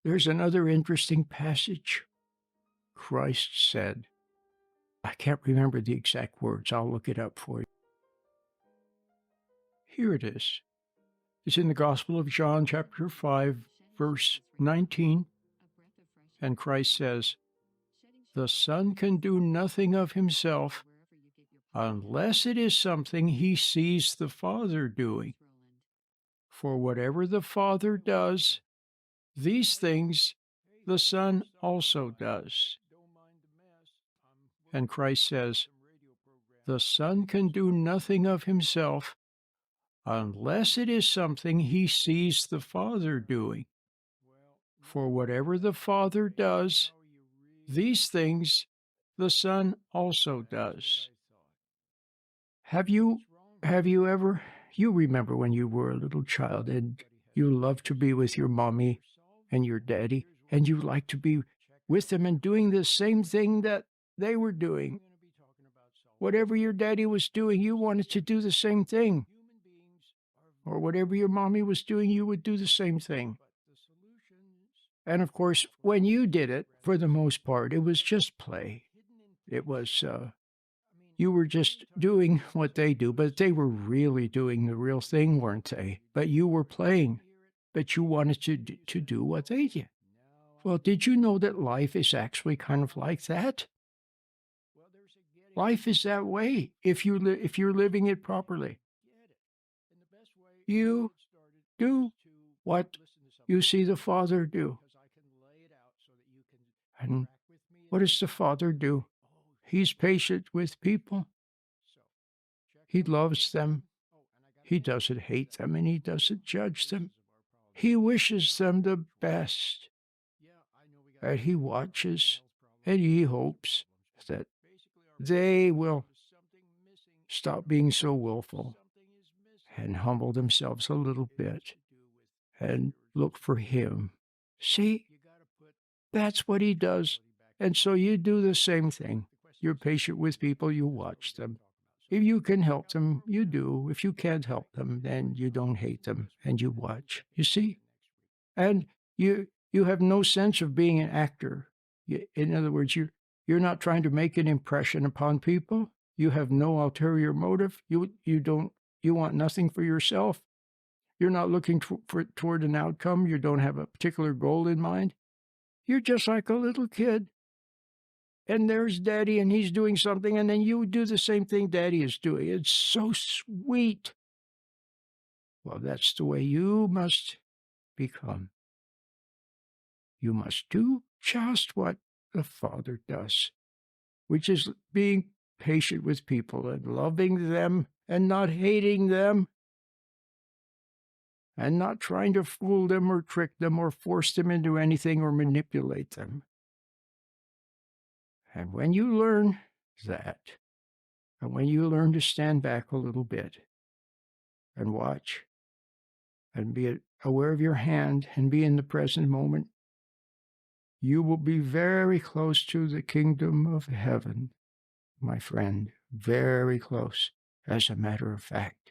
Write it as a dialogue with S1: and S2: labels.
S1: There's another interesting passage. Christ said, I can't remember the exact words. I'll look it up for you. Here it is. It's in the Gospel of John, chapter 5, verse 19. And Christ says, the Son can do nothing of himself unless it is something he sees the Father doing. For whatever the Father does, these things the Son also does. And Christ says, the Son can do nothing of himself unless it is something he sees the Father doing. For whatever the Father does, these things the Son also does. Have you ever, you remember when you were a little child and you loved to be with your mommy and your daddy, and you liked to be with them and doing the same thing that they were doing. Whatever your daddy was doing, you wanted to do the same thing. Or whatever your mommy was doing, you would do the same thing. And of course, when you did it, for the most part, it was just play. It was, you were just doing what they do, but they were really doing the real thing, weren't they? But you were playing, but you wanted to do what they did. Well, did you know that life is actually kind of like that? Life is that way if you're living it properly. You do what you see the Father do. And what does the Father do? He's patient with people. He loves them. He doesn't hate them, and he doesn't judge them. He wishes them the best. And he watches, and he hopes that they will stop being so willful and humble themselves a little bit and look for him. See, that's what he does. And so you do the same thing. You're patient with people, you watch them. If you can help them, you do. If you can't help them, then you don't hate them and you watch. You see? And you have no sense of being an actor. In other words, you're not trying to make an impression upon people. You have no ulterior motive. You want nothing for yourself. You're not looking toward an outcome. You don't have a particular goal in mind. You're just like a little kid. And there's Daddy, and he's doing something, and then you do the same thing Daddy is doing. It's so sweet. Well, that's the way you must become. You must do just what the Father does, which is being patient with people and loving them and not hating them and not trying to fool them or trick them or force them into anything or manipulate them. And when you learn that, and when you learn to stand back a little bit and watch and be aware of your hand and be in the present moment, you will be very close to the kingdom of heaven, my friend, very close, as a matter of fact.